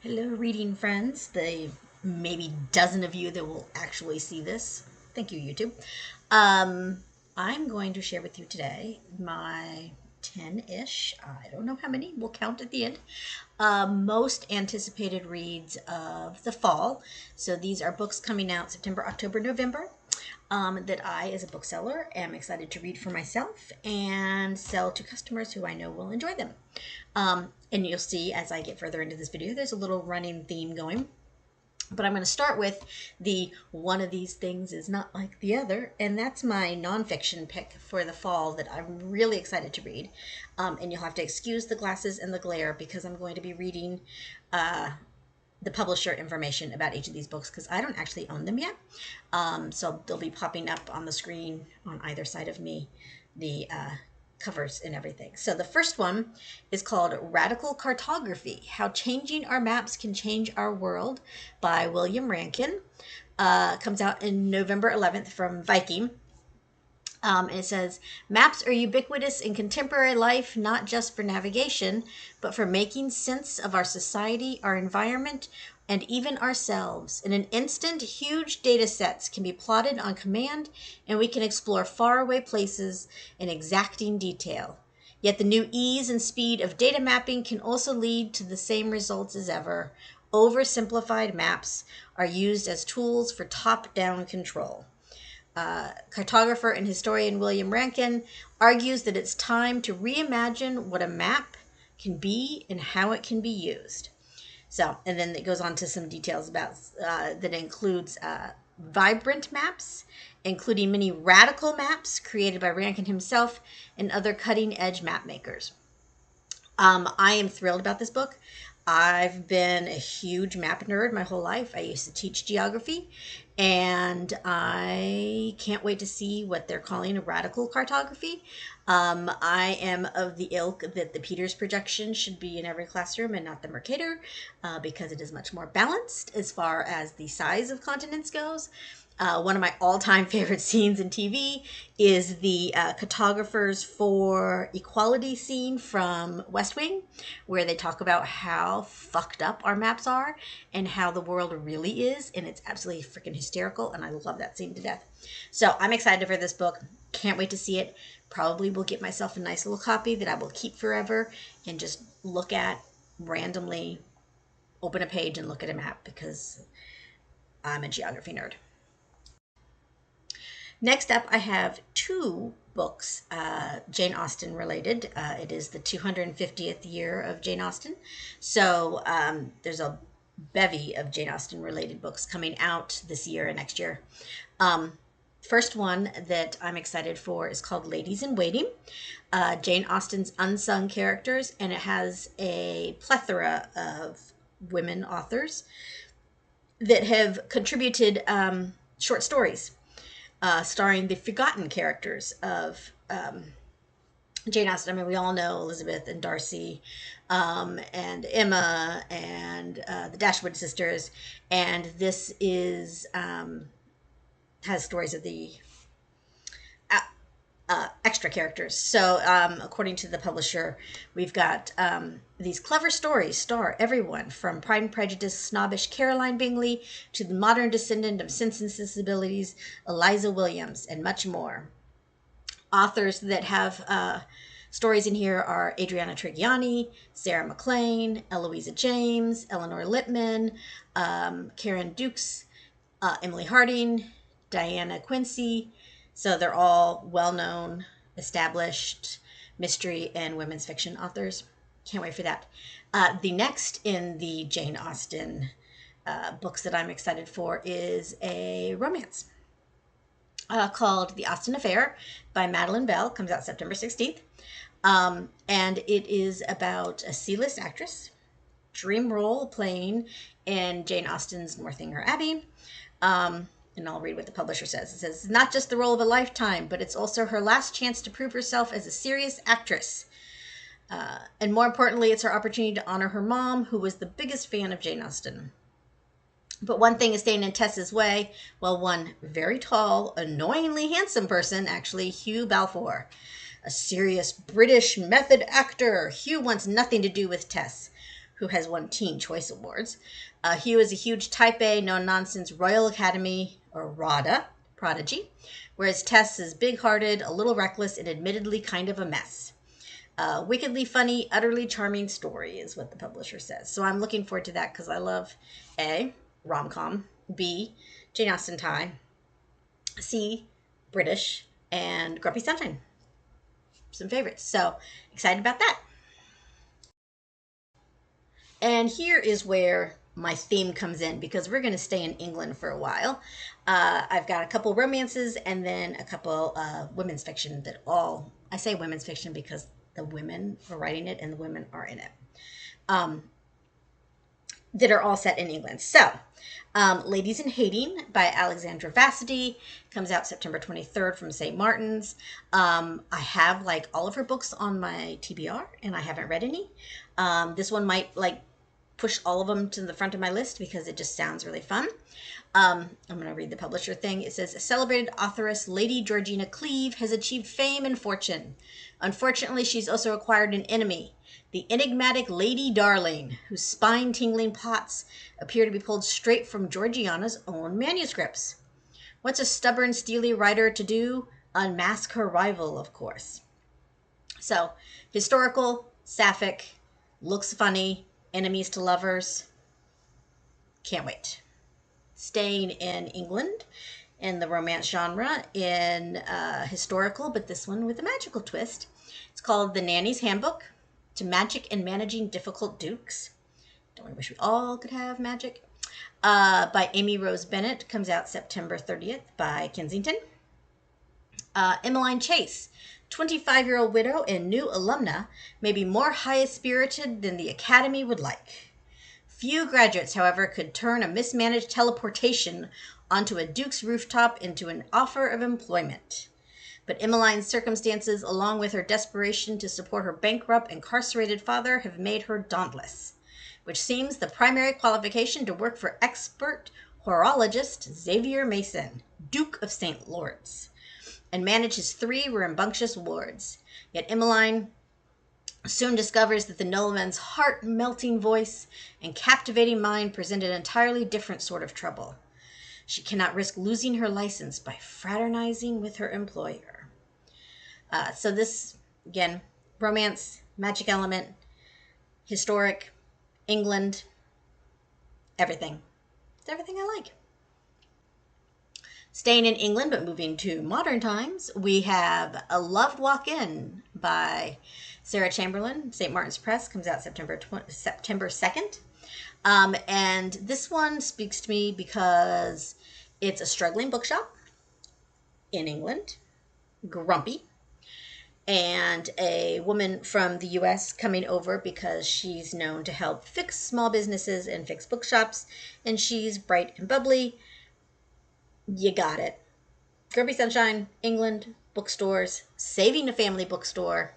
Hello, reading friends. The maybe dozen of you that will actually see this. Thank you, YouTube. I'm going to share with you today my 10-ish, I don't know how many, we'll count at the end, most anticipated reads of the fall. So these are books coming out September, October, November. That I, as a bookseller, am excited to read for myself and sell to customers who I know will enjoy them. And you'll see as I get further into this video, there's a little running theme going. But I'm going to start with the one of these things is not like the other, and that's my nonfiction pick for the fall that I'm really excited to read. And you'll have to excuse the glasses and the glare because I'm going to be reading the publisher information about each of these books because I don't actually own them yet. So they'll be popping up on the screen on either side of me, the covers and everything. So the first one is called Radical Cartography, How Changing Our Maps Can Change Our World by William Rankin. Comes out in November 11th from Viking. And it says, maps are ubiquitous in contemporary life, not just for navigation, but for making sense of our society, our environment, and even ourselves. In an instant, huge data sets can be plotted on command, and we can explore faraway places in exacting detail. Yet the new ease and speed of data mapping can also lead to the same results as ever. Oversimplified maps are used as tools for top-down control. Cartographer and historian William Rankin argues that it's time to reimagine what a map can be and how it can be used. So, and then it goes on to some details about that includes vibrant maps, including many radical maps created by Rankin himself and other cutting-edge map makers. I am thrilled about this book. I've been a huge map nerd my whole life. I used to teach geography, and I can't wait to see what they're calling a radical cartography. I am of the ilk that the Peters projection should be in every classroom and not the Mercator, because it is much more balanced as far as the size of continents goes. One of my all-time favorite scenes in TV is the cartographers for equality scene from West Wing, where they talk about how fucked up our maps are and how the world really is, and it's absolutely freaking hysterical, and I love that scene to death. So I'm excited for this book. Can't wait to see it. Probably will get myself a nice little copy that I will keep forever and just look at randomly, open a page and look at a map because I'm a geography nerd. Next up, I have two books, Jane Austen related. It is the 250th year of Jane Austen. So there's a bevy of Jane Austen related books coming out this year and next year. First one that I'm excited for is called Ladies in Waiting, Jane Austen's unsung characters, and it has a plethora of women authors that have contributed short stories. Starring the forgotten characters of Jane Austen. I mean, we all know Elizabeth and Darcy and Emma and the Dashwood sisters. And this is has stories of the extra characters. So according to the publisher, we've got these clever stories star everyone from Pride and Prejudice snobbish Caroline Bingley to the modern descendant of Sense and Sensibilities Eliza Williams, and much more. Authors that have stories in here are Adriana Trigiani, Sarah MacLean, Eloisa James, Eleanor Lippman, Karen Dukes, Emily Harding, Diana Quincy. So they're all well-known, established mystery and women's fiction authors. Can't wait for that. The next in the Jane Austen books that I'm excited for is a romance called The Austen Affair by Madeline Bell. Comes out September 16th. And it is about a C-list actress, dream role playing in Jane Austen's Northanger Abbey. And I'll read what the publisher says. It says, it's not just the role of a lifetime, but it's also her last chance to prove herself as a serious actress. And more importantly, it's her opportunity to honor her mom, who was the biggest fan of Jane Austen. But one thing is staying in Tessa's way. Well, one very tall, annoyingly handsome person, actually, Hugh Balfour, a serious British method actor. Hugh wants nothing to do with Tess, who has won Teen Choice Awards. Hugh is a huge Type A, no-nonsense Royal Academy, or RADA, prodigy, whereas Tess is big-hearted, a little reckless, and admittedly kind of a mess. Wickedly funny, utterly charming story is what the publisher says. So I'm looking forward to that because I love A, rom-com, B, Jane Austen tie, C, British, and Grumpy Sunshine. Some favorites. So excited about that. And here is where my theme comes in because we're going to stay in England for a while. I've got a couple romances and then a couple women's fiction that all, I say women's fiction because the women are writing it and the women are in it, that are all set in England. So, Ladies in Hating by Alexandra Vasti comes out September 23rd from St. Martin's. I have like all of her books on my TBR and I haven't read any. This one might like push all of them to the front of my list because it just sounds really fun. I'm going to read the publisher thing. It says, celebrated authoress Lady Georgina Cleeve has achieved fame and fortune. Unfortunately, she's also acquired an enemy, the enigmatic Lady Darling, whose spine-tingling plots appear to be pulled straight from Georgiana's own manuscripts. What's a stubborn, steely writer to do? Unmask her rival, of course. So, historical, sapphic, looks funny, enemies to lovers. Can't wait. Staying in England in the romance genre in historical, but this one with a magical twist. It's called The Nanny's Handbook to Magic and Managing Difficult Dukes. Don't we wish we all could have magic? By Amy Rose Bennett. Comes out September 30th by Kensington. Emmeline Chase, 25-year-old widow and new alumna, may be more high-spirited than the Academy would like. Few graduates, however, could turn a mismanaged teleportation onto a duke's rooftop into an offer of employment. But Emmeline's circumstances, along with her desperation to support her bankrupt, incarcerated father, have made her dauntless, which seems the primary qualification to work for expert horologist Xavier Mason, Duke of St. Lawrence, and manage his 3 rambunctious wards. Yet Emmeline soon discovers that the nobleman's heart-melting voice and captivating mind present an entirely different sort of trouble. She cannot risk losing her license by fraternizing with her employer. So this, again, romance, magic element, historic, England, everything. It's everything I like. Staying in England, but moving to modern times, we have A Loved Walk-In by Sarah Chamberlain. St. Martin's Press comes out September 2nd. And this one speaks to me because it's a struggling bookshop in England, grumpy, and a woman from the U.S. coming over because she's known to help fix small businesses and fix bookshops, and she's bright and bubbly. You got it. Grumpy Sunshine, England, bookstores, saving a family bookstore.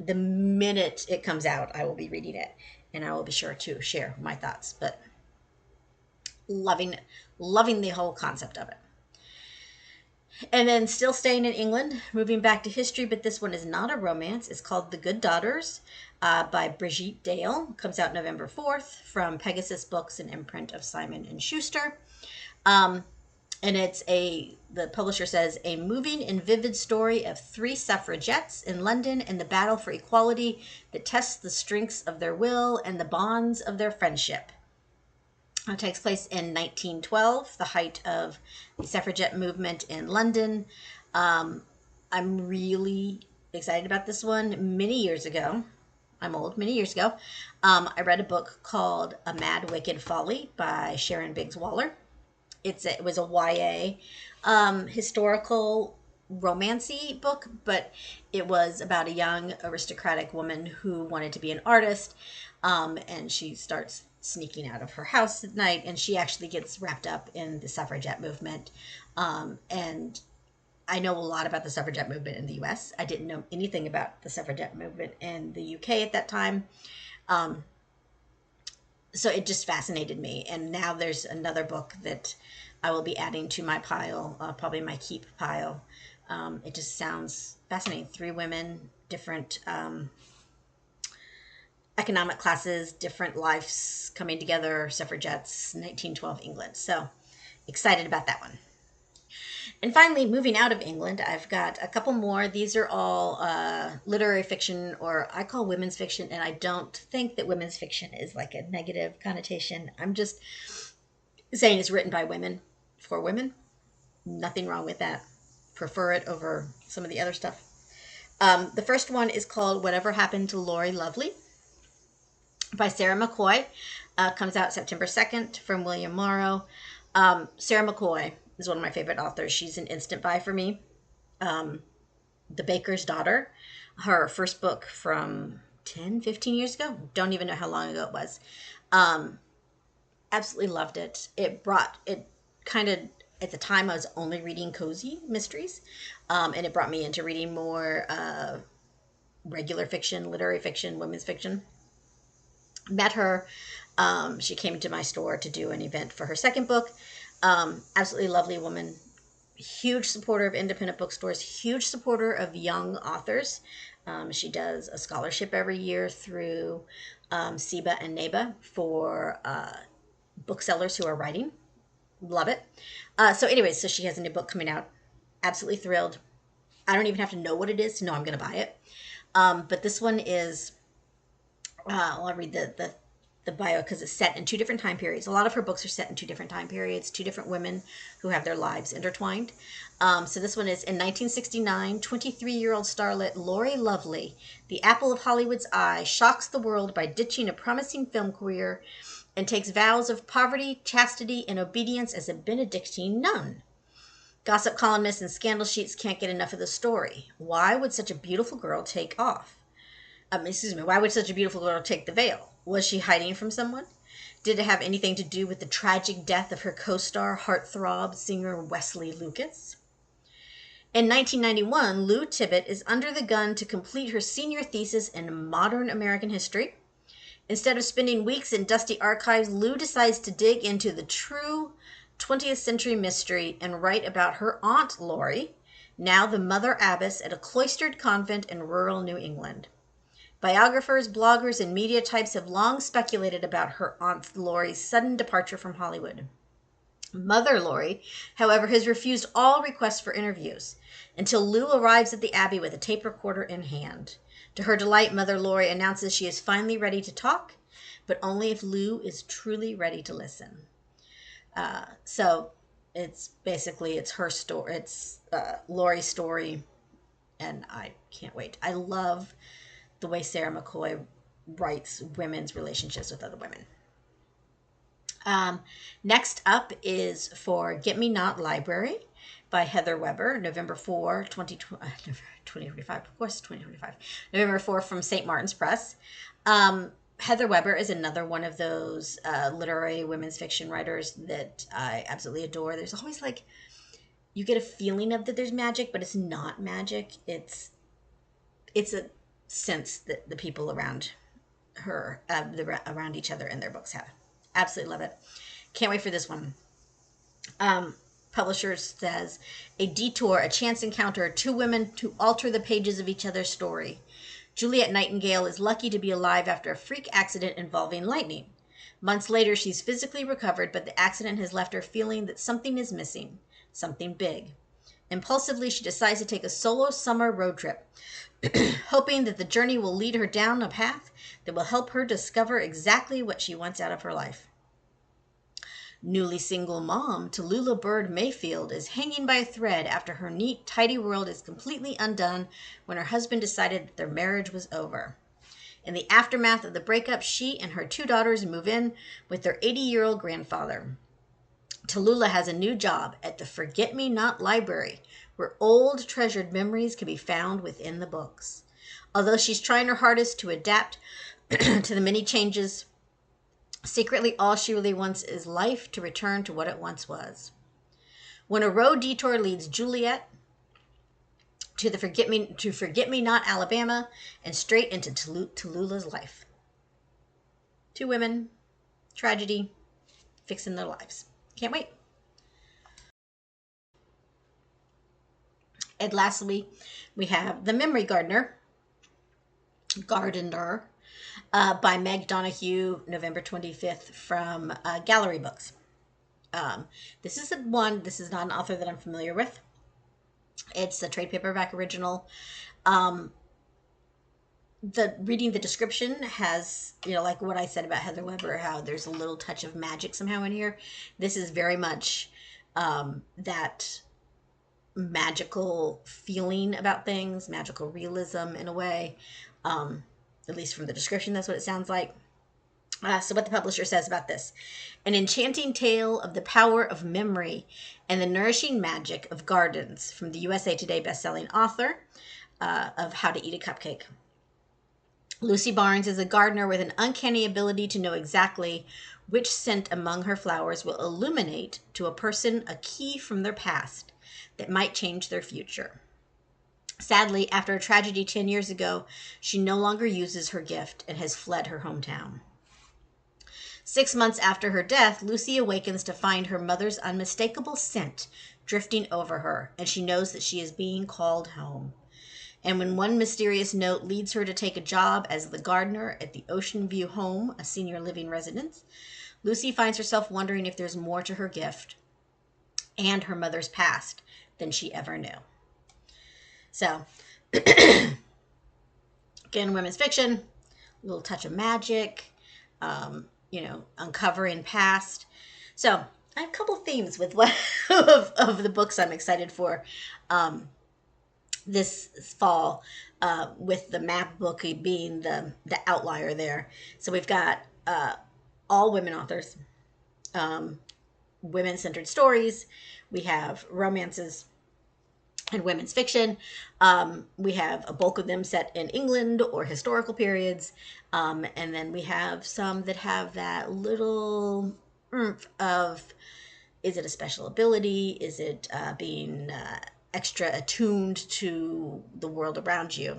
The minute it comes out, I will be reading it, and I will be sure to share my thoughts, but loving the whole concept of it. And then still staying in England, moving back to history, but this one is not a romance. It's called The Good Daughters by Brigitte Dale. Comes out November 4th from Pegasus Books, an imprint of Simon & Schuster. And it's the publisher says, a moving and vivid story of 3 suffragettes in London and the battle for equality that tests the strengths of their will and the bonds of their friendship. It takes place in 1912, the height of the suffragette movement in London. I'm really excited about this one. Many years ago, many years ago, I read a book called A Mad Wicked Folly by Sharon Biggs Waller. It was a YA historical romancy book, but it was about a young aristocratic woman who wanted to be an artist, and she starts sneaking out of her house at night, and she actually gets wrapped up in the suffragette movement. And I know a lot about the suffragette movement in the U.S. I didn't know anything about the suffragette movement in the U.K. at that time. So it just fascinated me. And now there's another book that I will be adding to my pile, probably my keep pile. It just sounds fascinating. 3 women, different economic classes, different lives coming together, suffragettes, 1912 England. So excited about that one. And finally, moving out of England, I've got a couple more. These are all literary fiction, or I call women's fiction, and I don't think that women's fiction is like a negative connotation. I'm just saying it's written by women for women. Nothing wrong with that. Prefer it over some of the other stuff. The first one is called Whatever Happened to Lori Lovely by Sarah McCoy. Comes out September 2nd from William Morrow. Sarah McCoy is one of my favorite authors. She's an instant buy for me. The Baker's Daughter, her first book from 10, 15 years ago. Don't even know how long ago it was. Absolutely loved it. It kind of, at the time I was only reading cozy mysteries. And it brought me into reading more regular fiction, literary fiction, women's fiction. Met her. She came to my store to do an event for her second book. Absolutely lovely woman. Huge supporter of independent bookstores. Huge supporter of young authors. She does a scholarship every year through SEBA and NABA for booksellers who are writing. Love it. So she has a new book coming out. Absolutely thrilled. I don't even have to know what it is to know I'm going to buy it. But this one is, I'll read the bio because it's set in two different time periods. A lot of her books are set in two different time periods, two different women who have their lives intertwined. So this one is in 1969, 23-year-old starlet Lori Lovely, the apple of Hollywood's eye, shocks the world by ditching a promising film career and takes vows of poverty, chastity, and obedience as a Benedictine nun. Gossip columnists and scandal sheets can't get enough of the story. Why would such a beautiful girl take off? Why would such a beautiful girl take the veil? Was she hiding from someone? Did it have anything to do with the tragic death of her co-star, heartthrob singer Wesley Lucas? In 1991, Lou Tibbett is under the gun to complete her senior thesis in modern American history. Instead of spending weeks in dusty archives, Lou decides to dig into the true 20th century mystery and write about her aunt Lori, now the mother abbess at a cloistered convent in rural New England. Biographers, bloggers, and media types have long speculated about her aunt Lori's sudden departure from Hollywood. Mother Lori, however, has refused all requests for interviews until Lou arrives at the Abbey with a tape recorder in hand. To her delight, Mother Lori announces she is finally ready to talk, but only if Lou is truly ready to listen. So it's her story. It's Lori's story, and I can't wait. I love the way Sarah McCoy writes women's relationships with other women. Next up is Forget Me Not Library by Heather Weber, November 4, 2025. Of course, 2025. November 4 from St. Martin's Press. Heather Weber is another one of those literary women's fiction writers that I absolutely adore. There's always you get a feeling of that there's magic, but it's not magic. It's a sense that the people around her, around each other in their books have. Absolutely love it. Can't wait for this one. Publisher says, a detour, a chance encounter, two women to alter the pages of each other's story. Juliet Nightingale is lucky to be alive after a freak accident involving lightning. Months later, she's physically recovered, but the accident has left her feeling that something is missing, something big. Impulsively, she decides to take a solo summer road trip, hoping that the journey will lead her down a path that will help her discover exactly what she wants out of her life. Newly single mom Tallulah Bird Mayfield is hanging by a thread after her neat, tidy world is completely undone when her husband decided that their marriage was over. In the aftermath of the breakup, she and her two daughters move in with their 80-year-old grandfather. Tallulah has a new job at the Forget-Me-Not Library, where old treasured memories can be found within the books. Although she's trying her hardest to adapt to the many changes, secretly all she really wants is life to return to what it once was. When a road detour leads Juliet to Forget-Me-Not, Alabama, and straight into Tallulah's life. Two women, tragedy, fixing their lives. Can't wait. And lastly, we have The Memory Gardener by Meg Donohue, November 25th from Gallery Books. This is this is not an author that I'm familiar with. It's a trade paperback original. Um, reading the description has, like what I said about Heather Weber, how there's a little touch of magic somehow in here. This is very much that magical feeling about things, magical realism in a way. At least from the description, that's what it sounds like. So what the publisher says about this: an enchanting tale of the power of memory and the nourishing magic of gardens, from the USA Today bestselling author of How to Eat a Cupcake. Lucy Barnes is a gardener with an uncanny ability to know exactly which scent among her flowers will illuminate to a person a key from their past that might change their future. Sadly, after a tragedy 10 years ago, she no longer uses her gift and has fled her hometown. 6 months after her death, Lucy awakens to find her mother's unmistakable scent drifting over her, and she knows that she is being called home. And when one mysterious note leads her to take a job as the gardener at the Ocean View Home, a senior living residence, Lucy finds herself wondering if there's more to her gift and her mother's past than she ever knew. So, again, women's fiction, a little touch of magic, uncovering past. So, I have a couple themes with what of the books I'm excited for this fall, with the map book being the outlier there. So we've got all women authors, women-centered stories. We have romances and women's fiction. We have a bulk of them set in England or historical periods. And then we have some that have that little oomph of, is it a special ability? Is it being extra attuned to the world around you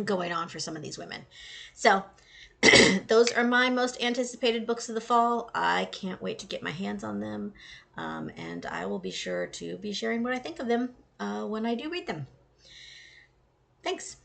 going on for some of these women? So those are my most anticipated books of the fall. I can't wait to get my hands on them. And I will be sure to be sharing what I think of them when I do read them. Thanks.